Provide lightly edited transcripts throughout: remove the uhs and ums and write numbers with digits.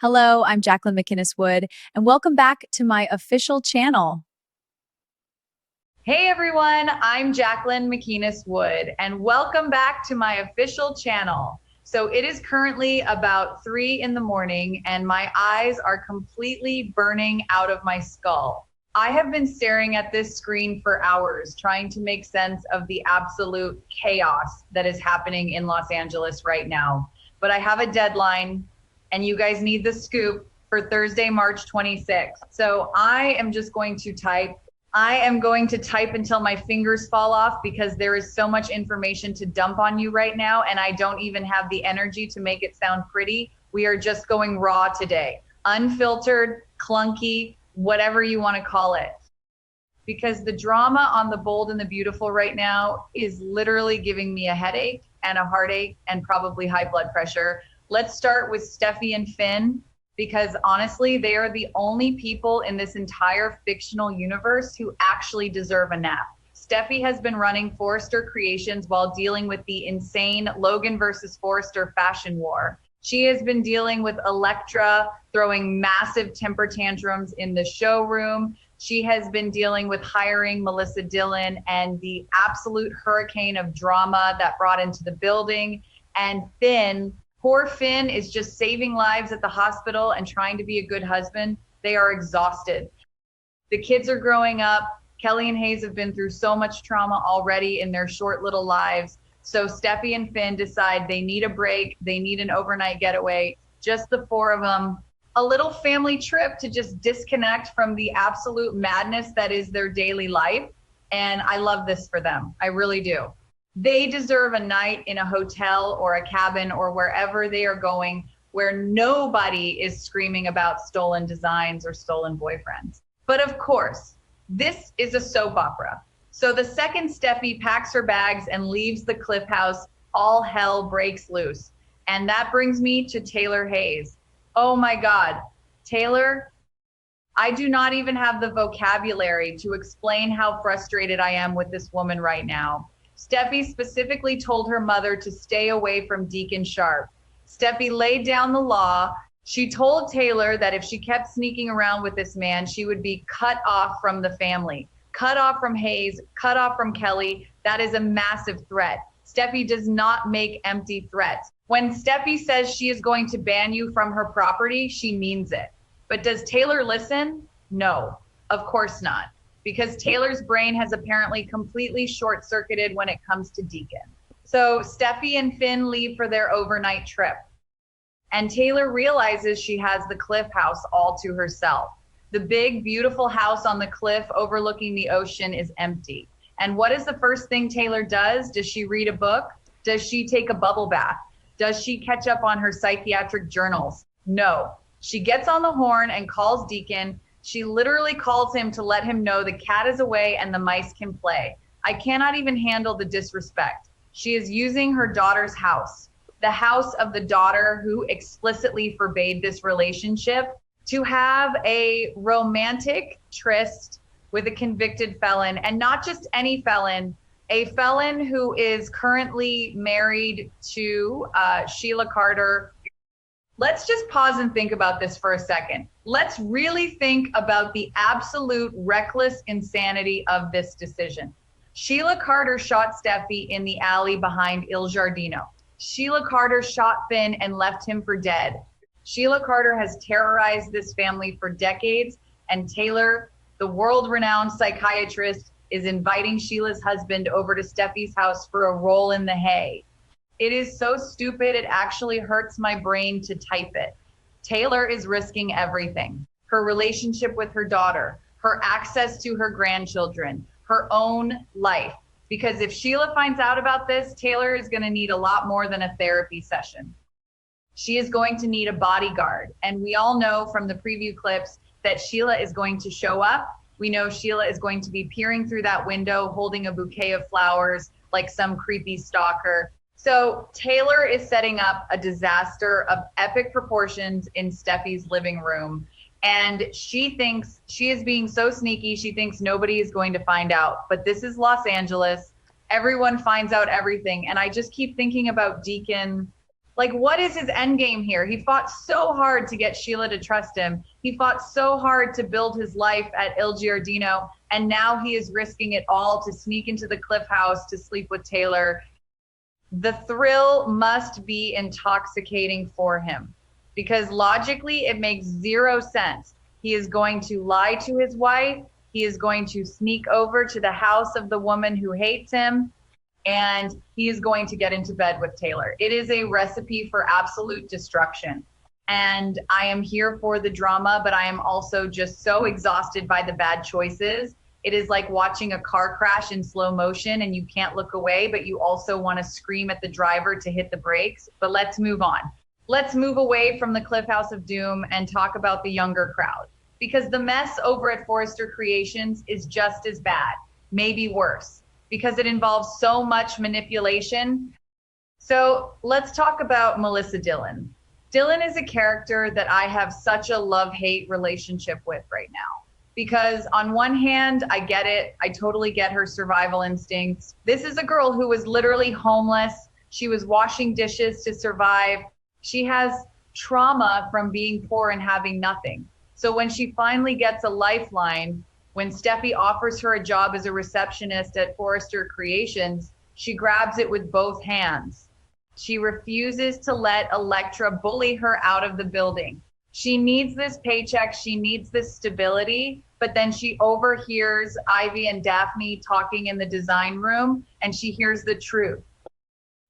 Hello, I'm Jacqueline McInnes Wood, and welcome back to my official channel. Hey everyone, I'm Jacqueline McInnes Wood, and welcome back to my official channel. So it is currently about 3 in the morning, and my eyes are completely burning out of my skull. I have been staring at this screen for hours, trying to make sense of the absolute chaos that is happening in Los Angeles right now. But I have a deadline, and you guys need the scoop for Thursday, March 26th. So I am just going to type. I am going to type until my fingers fall off because there is so much information to dump on you right now, and I don't even have the energy to make it sound pretty. We are just going raw today. Unfiltered, clunky, whatever you want to call it. Because the drama on The Bold and the Beautiful right now is literally giving me a headache and a heartache and probably high blood pressure. Let's start with Steffi and Finn, because honestly, they are the only people in this entire fictional universe who actually deserve a nap. Steffi has been running Forrester Creations while dealing with the insane Logan versus Forrester fashion war. She has been dealing with Elektra throwing massive temper tantrums in the showroom. She has been dealing with hiring Melissa Dillon and the absolute hurricane of drama that brought into the building. And Finn, poor Finn, is just saving lives at the hospital and trying to be a good husband. They are exhausted. The kids are growing up. Kelly and Hayes have been through so much trauma already in their short little lives. So Steffi and Finn decide they need a break. They need an overnight getaway, just the four of them. A little family trip to just disconnect from the absolute madness that is their daily life. And I love this for them. I really do. They deserve a night in a hotel or a cabin or wherever they are going where nobody is screaming about stolen designs or stolen boyfriends. But of course, this is a soap opera. So the second Steffi packs her bags and leaves the Cliff House, all hell breaks loose. And that brings me to Taylor Hayes. Oh my God, Taylor, I do not even have the vocabulary to explain how frustrated I am with this woman right now. Steffi specifically told her mother to stay away from Deacon Sharp. Steffi laid down the law. She told Taylor that if she kept sneaking around with this man, she would be cut off from the family, cut off from Hayes, cut off from Kelly. That is a massive threat. Steffi does not make empty threats. When Steffi says she is going to ban you from her property, she means it. But does Taylor listen? No, of course not. Because Taylor's brain has apparently completely short-circuited when it comes to Deacon. So Steffi and Finn leave for their overnight trip. And Taylor realizes she has the Cliff House all to herself. The big, beautiful house on the cliff overlooking the ocean is empty. And what is the first thing Taylor does? Does she read a book? Does she take a bubble bath? Does she catch up on her psychiatric journals? No. She gets on the horn and calls Deacon. She literally calls him to let him know the cat is away and the mice can play. I cannot even handle the disrespect. She is using her daughter's house, the house of the daughter who explicitly forbade this relationship, to have a romantic tryst with a convicted felon, and not just any felon, a felon who is currently married to Sheila Carter. Let's just pause and think about this for a second. Let's really think about the absolute reckless insanity of this decision. Sheila Carter shot Steffi in the alley behind Il Giardino. Sheila Carter shot Finn and left him for dead. Sheila Carter has terrorized this family for decades, and Taylor, the world-renowned psychiatrist, is inviting Sheila's husband over to Steffi's house for a roll in the hay. It is so stupid, it actually hurts my brain to type it. Taylor is risking everything. Her relationship with her daughter, her access to her grandchildren, her own life. Because if Sheila finds out about this, Taylor is going to need a lot more than a therapy session. She is going to need a bodyguard. And we all know from the preview clips that Sheila is going to show up. We know Sheila is going to be peering through that window, holding a bouquet of flowers like some creepy stalker. So Taylor is setting up a disaster of epic proportions in Steffi's living room. And she thinks she is being so sneaky. She thinks nobody is going to find out. But this is Los Angeles. Everyone finds out everything. And I just keep thinking about Deacon. Like, what is his end game here? He fought so hard to get Sheila to trust him. He fought so hard to build his life at Il Giardino, and now he is risking it all to sneak into the Cliff House to sleep with Taylor. The thrill must be intoxicating for him because logically it makes zero sense. He is going to lie to his wife. He is going to sneak over to the house of the woman who hates him, and he is going to get into bed with Taylor. It is a recipe for absolute destruction. And I am here for the drama, but I am also just so exhausted by the bad choices. It is like watching a car crash in slow motion and you can't look away, but you also want to scream at the driver to hit the brakes. But let's move on. Let's move away from the Cliff House of Doom and talk about the younger crowd, because the mess over at Forrester Creations is just as bad, maybe worse, because it involves so much manipulation. So let's talk about Melissa Dillon. Dillon is a character that I have such a love-hate relationship with right now. Because on one hand, I get it. I totally get her survival instincts. This is a girl who was literally homeless. She was washing dishes to survive. She has trauma from being poor and having nothing. So when she finally gets a lifeline, when Steffi offers her a job as a receptionist at Forrester Creations, she grabs it with both hands. She refuses to let Elektra bully her out of the building. She needs this paycheck. She needs this stability. But then she overhears Ivy and Daphne talking in the design room, and she hears the truth.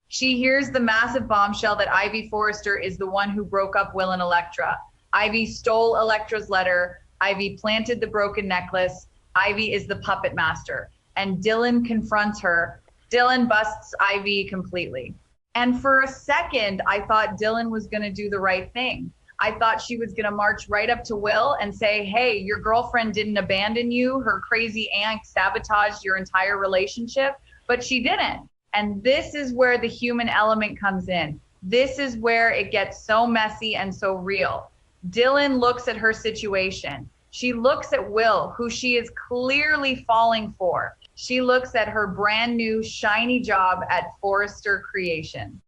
She hears the massive bombshell that Ivy Forrester is the one who broke up Will and Elektra. Ivy stole Elektra's letter. Ivy planted the broken necklace. Ivy is the puppet master. And Dillon confronts her. Dillon busts Ivy completely. And for a second, I thought Dillon was going to do the right thing. I thought she was going to march right up to Will and say, hey, your girlfriend didn't abandon you. Her crazy aunt sabotaged your entire relationship, but she didn't. And this is where the human element comes in. This is where it gets so messy and so real. Dillon looks at her situation. She looks at Will, who she is clearly falling for. She looks at her brand new shiny job at Forrester Creation.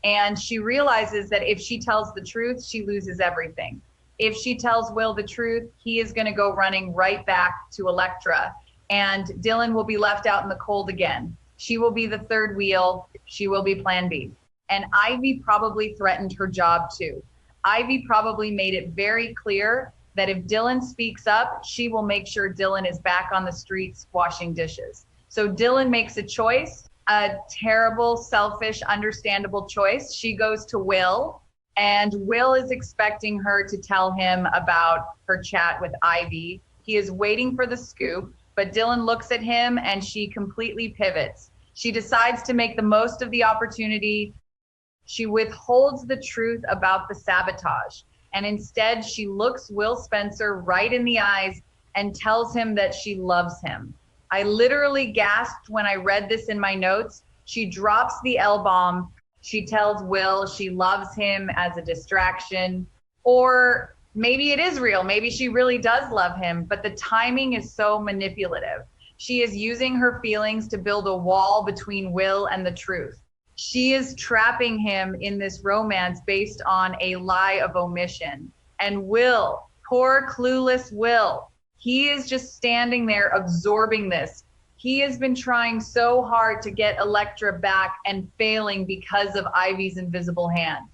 And she realizes that if she tells the truth, she loses everything. If she tells Will the truth, he is going to go running right back to Elektra. And Dillon will be left out in the cold again. She will be the third wheel. She will be plan B. And Ivy probably threatened her job too. Ivy probably made it very clear that if Dillon speaks up, she will make sure Dillon is back on the streets washing dishes. So Dillon makes a choice. A terrible, selfish, understandable choice. She goes to Will, and Will is expecting her to tell him about her chat with Ivy. He is waiting for the scoop, but Dillon looks at him and she completely pivots. She decides to make the most of the opportunity. She withholds the truth about the sabotage, and instead she looks Will Spencer right in the eyes and tells him that she loves him. I literally gasped when I read this in my notes. She drops the L-bomb. She tells Will she loves him as a distraction. Or maybe it is real. Maybe she really does love him, but the timing is so manipulative. She is using her feelings to build a wall between Will and the truth. She is trapping him in this romance based on a lie of omission. And Will, poor clueless Will, he is just standing there absorbing this. He has been trying so hard to get Elektra back and failing because of Ivy's invisible hand.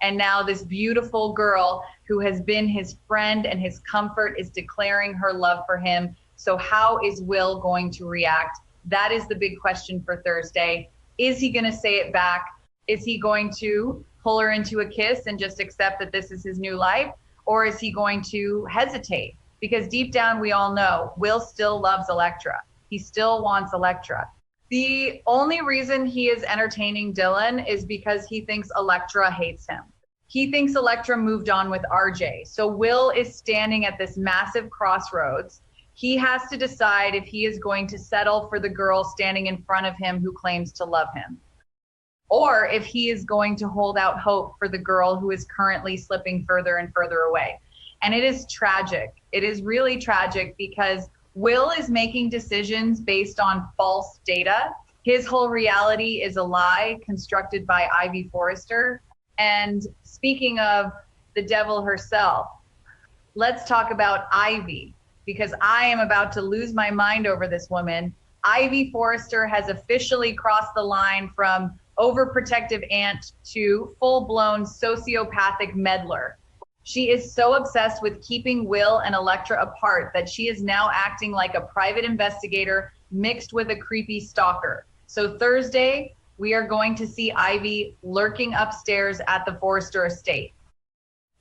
And now this beautiful girl who has been his friend and his comfort is declaring her love for him. So how is Will going to react? That is the big question for Thursday. Is he going to say it back? Is he going to pull her into a kiss and just accept that this is his new life? Or is he going to hesitate? Because deep down, we all know Will still loves Elektra. He still wants Elektra. The only reason he is entertaining Dillon is because he thinks Elektra hates him. He thinks Elektra moved on with RJ. So Will is standing at this massive crossroads. He has to decide if he is going to settle for the girl standing in front of him who claims to love him, or if he is going to hold out hope for the girl who is currently slipping further and further away. And it is tragic. It is really tragic because Will is making decisions based on false data. His whole reality is a lie constructed by Ivy Forrester. And speaking of the devil herself, let's talk about Ivy, because I am about to lose my mind over this woman. Ivy Forrester has officially crossed the line from overprotective aunt to full-blown sociopathic meddler. She is so obsessed with keeping Will and Electra apart that she is now acting like a private investigator mixed with a creepy stalker. So Thursday, we are going to see Ivy lurking upstairs at the Forrester estate,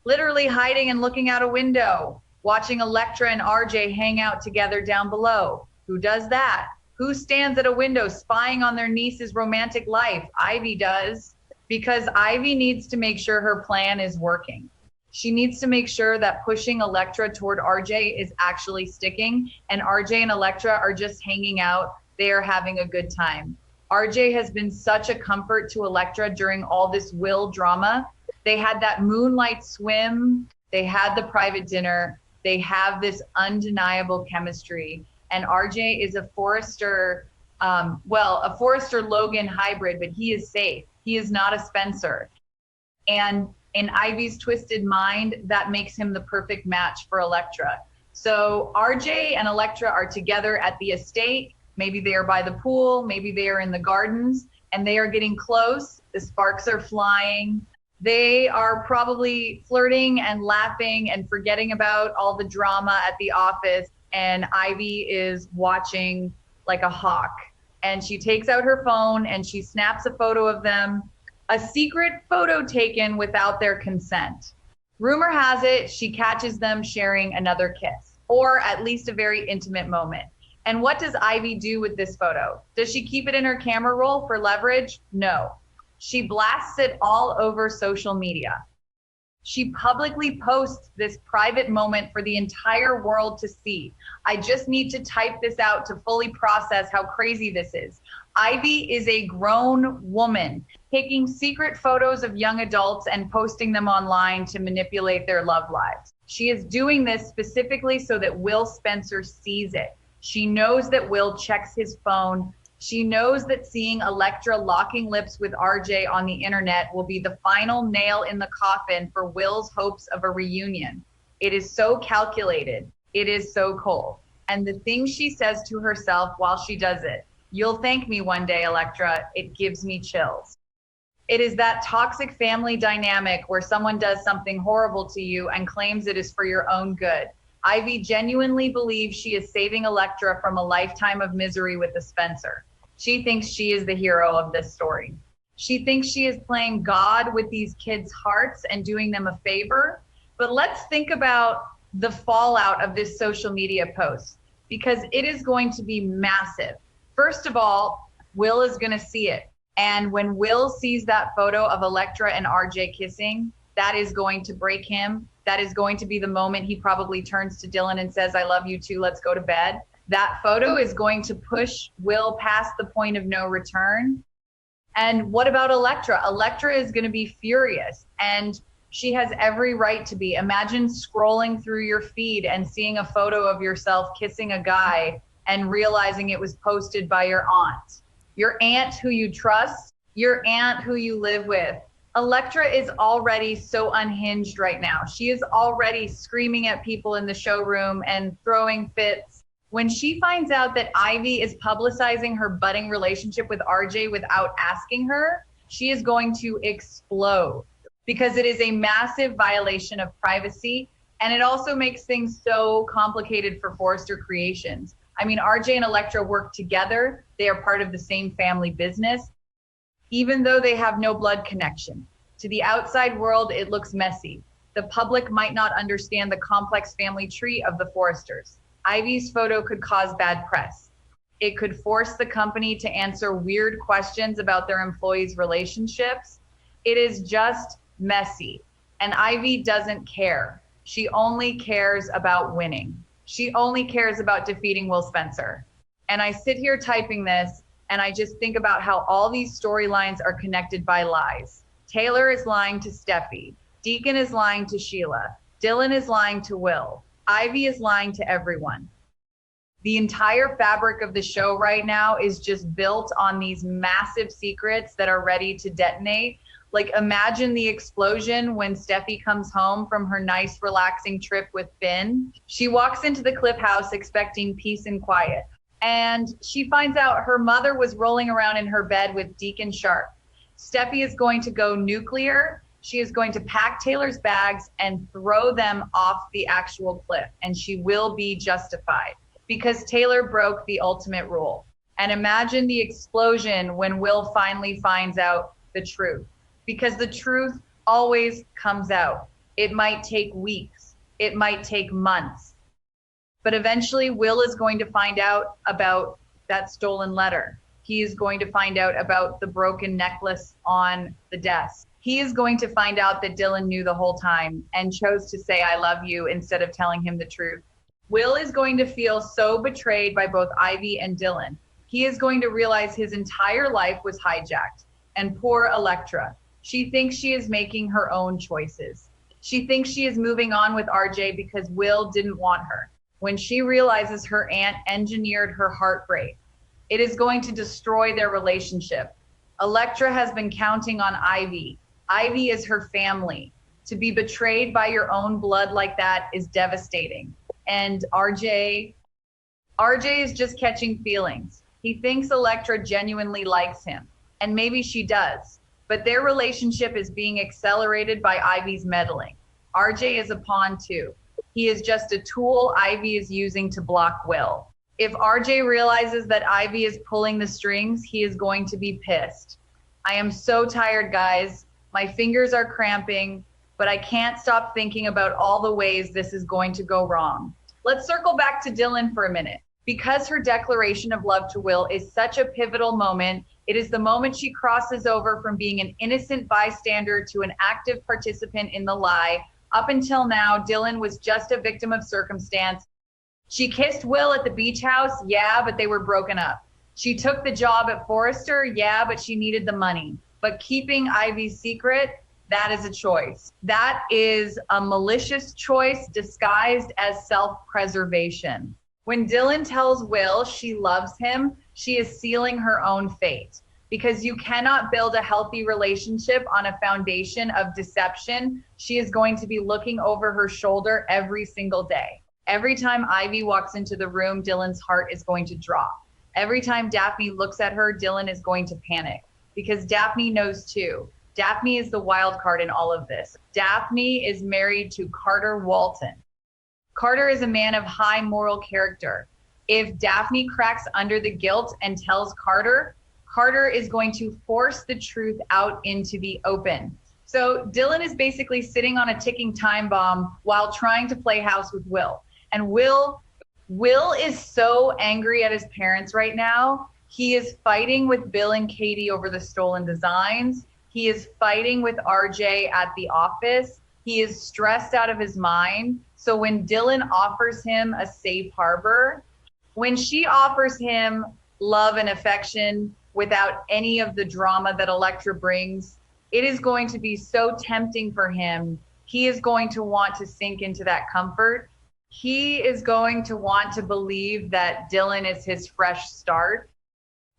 literally hiding and looking out a window, watching Electra and RJ hang out together down below. Who does that? Who stands at a window spying on their niece's romantic life? Ivy does, because Ivy needs to make sure her plan is working. She needs to make sure that pushing Electra toward RJ is actually sticking, and RJ and Electra are just hanging out. They are having a good time. RJ has been such a comfort to Electra during all this Will drama. They had that moonlight swim. They had the private dinner. They have this undeniable chemistry. And RJ is a Forrester, a Forrester Logan hybrid, but he is safe. He is not a Spencer. And in Ivy's twisted mind, that makes him the perfect match for Electra. So RJ and Electra are together at the estate. Maybe they are by the pool. Maybe they are in the gardens, and they are getting close. The sparks are flying. They are probably flirting and laughing and forgetting about all the drama at the office. And Ivy is watching like a hawk. And she takes out her phone and she snaps a photo of them, a secret photo taken without their consent. Rumor has it she catches them sharing another kiss, or at least a very intimate moment. And what does Ivy do with this photo? Does she keep it in her camera roll for leverage? No. She blasts it all over social media. She publicly posts this private moment for the entire world to see. I just need to type this out to fully process how crazy this is. Ivy is a grown woman taking secret photos of young adults and posting them online to manipulate their love lives. She is doing this specifically so that Will Spencer sees it. She knows that Will checks his phone. She knows that seeing Electra locking lips with RJ on the internet will be the final nail in the coffin for Will's hopes of a reunion. It is so calculated. It is so cold. And the thing she says to herself while she does it, "You'll thank me one day, Electra," it gives me chills. It is that toxic family dynamic where someone does something horrible to you and claims it is for your own good. Ivy genuinely believes she is saving Electra from a lifetime of misery with the Spencer. She thinks she is the hero of this story. She thinks she is playing God with these kids' hearts and doing them a favor. But let's think about the fallout of this social media post, because it is going to be massive. First of all, Will is going to see it. And when Will sees that photo of Electra and RJ kissing, that is going to break him. That is going to be the moment he probably turns to Dylan and says, "I love you too, let's go to bed." That photo is going to push Will past the point of no return. And what about Electra? Electra is going to be furious, and she has every right to be. Imagine scrolling through your feed and seeing a photo of yourself kissing a guy and realizing it was posted by your aunt who you trust, your aunt who you live with. Electra is already so unhinged right now. She is already screaming at people in the showroom and throwing fits. When she finds out that Ivy is publicizing her budding relationship with RJ without asking her, she is going to explode, because it is a massive violation of privacy. And it also makes things so complicated for Forrester Creations. I mean, RJ and Electra work together. They are part of the same family business, even though they have no blood connection. To the outside world, it looks messy. The public might not understand the complex family tree of the Forresters. Ivy's photo could cause bad press. It could force the company to answer weird questions about their employees' relationships. It is just messy. And Ivy doesn't care. She only cares about winning. She only cares about defeating Will Spencer. And I sit here typing this, and I just think about how all these storylines are connected by lies. Taylor is lying to Steffi. Deacon is lying to Sheila. Dylan is lying to Will. Ivy is lying to everyone. The entire fabric of the show right now is just built on these massive secrets that are ready to detonate. Like, imagine the explosion when Steffi comes home from her nice, relaxing trip with Finn. She walks into the Cliff House expecting peace and quiet. And she finds out her mother was rolling around in her bed with Deacon Sharp. Steffi is going to go nuclear. She is going to pack Taylor's bags and throw them off the actual cliff. And she will be justified because Taylor broke the ultimate rule. And imagine the explosion when Will finally finds out the truth, because the truth always comes out. It might take weeks, it might take months, but eventually Will is going to find out about that stolen letter. He is going to find out about the broken necklace on the desk. He is going to find out that Dylan knew the whole time and chose to say, I love you, instead of telling him the truth. Will is going to feel so betrayed by both Ivy and Dylan. He is going to realize his entire life was hijacked. And poor Electra, she thinks she is making her own choices. She thinks she is moving on with RJ because Will didn't want her. When she realizes her aunt engineered her heartbreak, it is going to destroy their relationship. Electra has been counting on Ivy. Ivy is her family. To be betrayed by your own blood like that is devastating. And RJ is just catching feelings. He thinks Electra genuinely likes him, and maybe she does, but their relationship is being accelerated by Ivy's meddling. RJ is a pawn too. He is just a tool Ivy is using to block Will. If RJ realizes that Ivy is pulling the strings, he is going to be pissed. I am so tired, guys. My fingers are cramping, but I can't stop thinking about all the ways this is going to go wrong. Let's circle back to Dylan for a minute. Because her declaration of love to Will is such a pivotal moment, it is the moment she crosses over from being an innocent bystander to an active participant in the lie. Up until now, Dylan was just a victim of circumstance. She kissed Will at the beach house, yeah, but they were broken up. She took the job at Forrester, yeah, but she needed the money. But keeping Ivy's secret, that is a choice. That is a malicious choice disguised as self-preservation. When Dylan tells Will she loves him, she is sealing her own fate, because you cannot build a healthy relationship on a foundation of deception. She is going to be looking over her shoulder every single day. Every time Ivy walks into the room, Dylan's heart is going to drop. Every time Daphne looks at her, Dylan is going to panic, because Daphne knows too. Daphne is the wild card in all of this. Daphne is married to Carter Walton. Carter is a man of high moral character. If Daphne cracks under the guilt and tells Carter, Carter is going to force the truth out into the open. So Dylan is basically sitting on a ticking time bomb while trying to play house with Will. And Will is so angry at his parents right now. He is fighting with Bill and Katie over the stolen designs. He is fighting with RJ at the office. He is stressed out of his mind. So when Dylan offers him a safe harbor, when she offers him love and affection without any of the drama that Electra brings, it is going to be so tempting for him. He is going to want to sink into that comfort. He is going to want to believe that Dylan is his fresh start,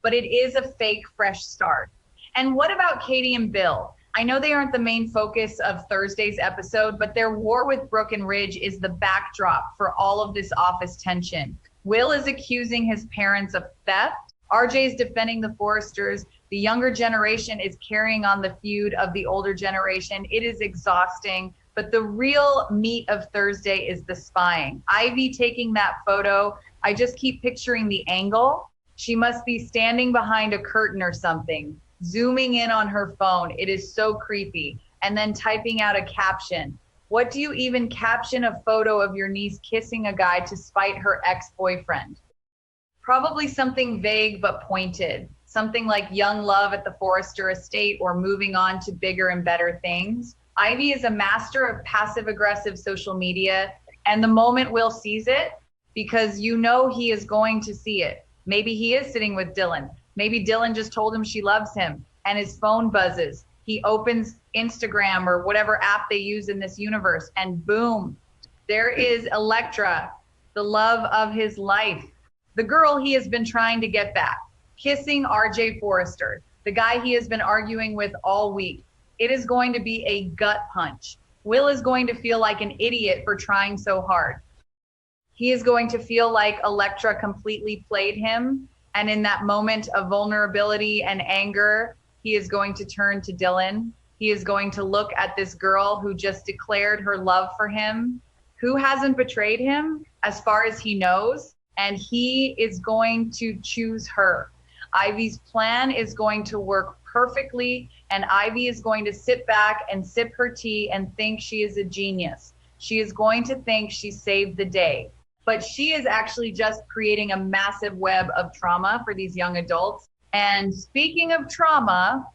but it is a fake fresh start. And what about Katie and Bill? I know they aren't the main focus of Thursday's episode, but their war with Brooke and Ridge is the backdrop for all of this office tension. Will is accusing his parents of theft. RJ is defending the Forresters. The younger generation is carrying on the feud of the older generation. It is exhausting, but the real meat of Thursday is the spying. Ivy taking that photo, I just keep picturing the angle. She must be standing behind a curtain or something, zooming in on her phone. It is so creepy. And then typing out a caption. What do you even caption a photo of your niece kissing a guy to spite her ex-boyfriend? Probably something vague but pointed. Something like young love at the Forrester estate or moving on to bigger and better things. Ivy is a master of passive-aggressive social media, and the moment Will sees it, because you know he is going to see it. Maybe he is sitting with Dylan. Maybe Dylan just told him she loves him, and his phone buzzes. He opens Instagram or whatever app they use in this universe, and boom, there is Electra, the love of his life. the girl he has been trying to get back, kissing RJ Forrester, the guy he has been arguing with all week. It is going to be a gut punch. Will is going to feel like an idiot for trying so hard. He is going to feel like Elektra completely played him. And in that moment of vulnerability and anger, he is going to turn to Dylan. He is going to look at this girl who just declared her love for him, who hasn't betrayed him as far as he knows, and he is going to choose her. Ivy's plan is going to work perfectly, and Ivy is going to sit back and sip her tea and think she is a genius. She is going to think she saved the day. But she is actually just creating a massive web of trauma for these young adults. And speaking of trauma,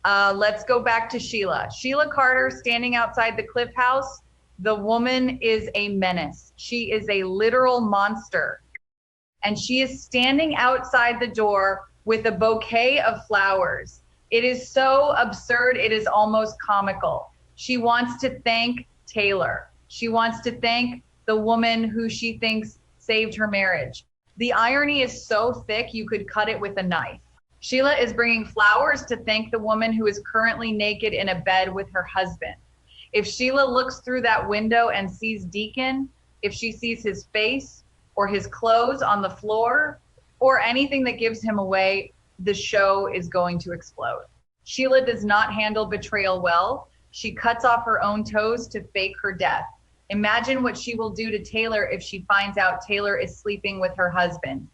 let's go back to Sheila. Sheila Carter standing outside the Cliff House. The woman is a menace. She is a literal monster. And she is standing outside the door with a bouquet of flowers. It is so absurd, it is almost comical. She wants to thank Taylor. She wants to thank the woman who she thinks saved her marriage. The irony is so thick you could cut it with a knife. Sheila is bringing flowers to thank the woman who is currently naked in a bed with her husband. If Sheila looks through that window and sees Deacon, if she sees his face or his clothes on the floor or anything that gives him away, the show is going to explode. Sheila does not handle betrayal well. She cuts off her own toes to fake her death. Imagine what she will do to Taylor if she finds out Taylor is sleeping with her husband.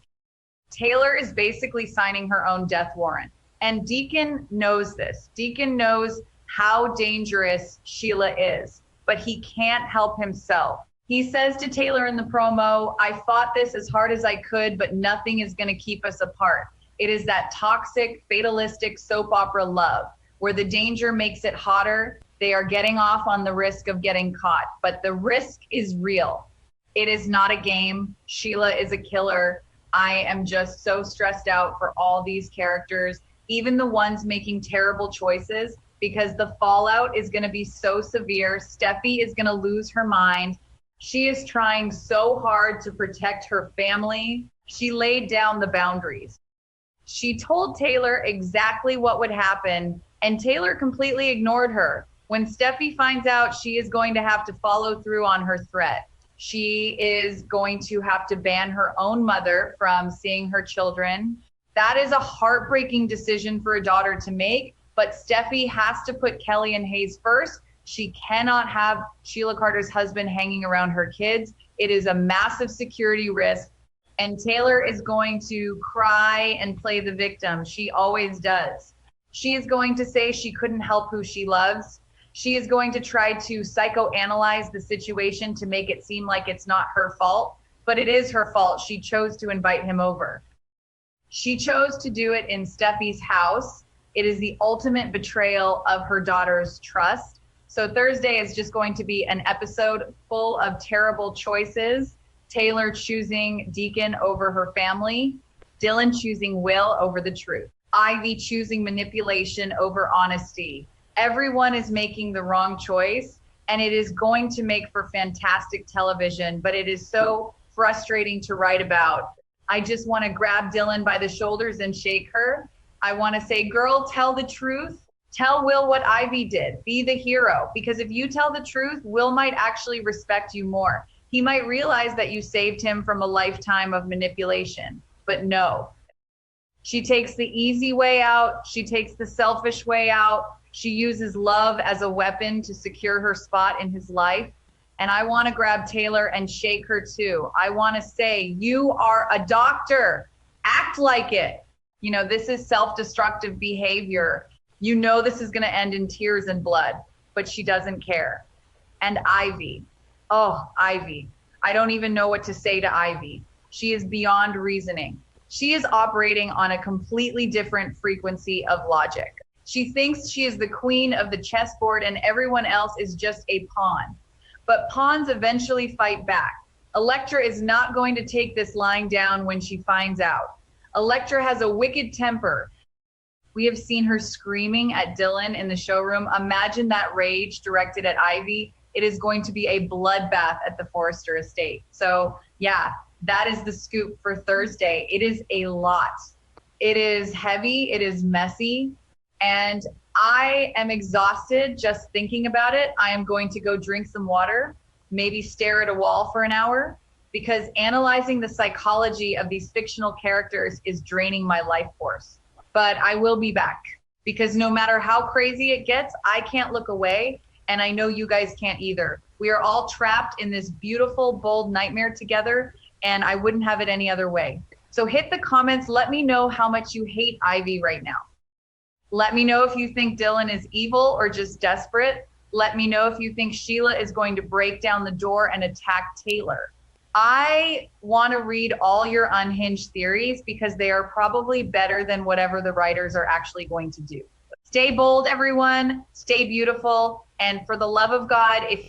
Taylor is basically signing her own death warrant. And Deacon knows this. Deacon knows how dangerous Sheila is, but he can't help himself. He says to Taylor in the promo, I fought this as hard as I could, but nothing is going to keep us apart. It is that toxic, fatalistic soap opera love, where the danger makes it hotter. They are getting off on the risk of getting caught, but the risk is real. It is not a game. Sheila is a killer. I am just so stressed out for all these characters, even the ones making terrible choices, because the fallout is going to be so severe. Steffi is going to lose her mind. She is trying so hard to protect her family. She laid down the boundaries. She told Taylor exactly what would happen, and Taylor completely ignored her. When Steffi finds out, she is going to have to follow through on her threat. She is going to have to ban her own mother from seeing her children. That is a heartbreaking decision for a daughter to make, but Steffi has to put Kelly and Hayes first. She cannot have Sheila Carter's husband hanging around her kids. It is a massive security risk, and Taylor is going to cry and play the victim. She always does. She is going to say she couldn't help who she loves. She is going to try to psychoanalyze the situation to make it seem like it's not her fault, but it is her fault. She chose to invite him over. She chose to do it in Steffi's house. It is the ultimate betrayal of her daughter's trust. So Thursday is just going to be an episode full of terrible choices. Taylor choosing Deacon over her family, Dylan choosing Will over the truth, Ivy choosing manipulation over honesty. Everyone is making the wrong choice, and it is going to make for fantastic television, but it is so frustrating to write about. I just want to grab Dylan by the shoulders and shake her. I want to say, girl, tell the truth. Tell Will what Ivy did. Be the hero, because if you tell the truth, Will might actually respect you more. He might realize that you saved him from a lifetime of manipulation, but no. She takes the easy way out. She takes the selfish way out. She uses love as a weapon to secure her spot in his life. And I want to grab Taylor and shake her too. I want to say, you are a doctor. Act like it. You know, this is self-destructive behavior. You know this is going to end in tears and blood, but she doesn't care. And Ivy. Oh, Ivy. I don't even know what to say to Ivy. She is beyond reasoning. She is operating on a completely different frequency of logic. She thinks she is the queen of the chessboard and everyone else is just a pawn. But pawns eventually fight back. Elektra is not going to take this lying down when she finds out. Elektra has a wicked temper. We have seen her screaming at Dylan in the showroom. Imagine that rage directed at Ivy. It is going to be a bloodbath at the Forrester estate. So yeah, That is the scoop for Thursday. It is a lot. It is heavy, it is messy, and I am exhausted just thinking about it. I am going to go drink some water, maybe stare at a wall for an hour, because analyzing the psychology of these fictional characters is draining my life force. But I will be back because no matter how crazy it gets, I can't look away. And I know you guys can't either. We are all trapped in this beautiful, bold nightmare together, and I wouldn't have it any other way. So hit the comments. Let me know how much you hate Ivy right now. Let me know if you think Dylan is evil or just desperate. Let me know if you think Sheila is going to break down the door and attack Taylor. I want to read all your unhinged theories because they are probably better than whatever the writers are actually going to do. Stay bold, everyone. Stay beautiful. And for the love of God, if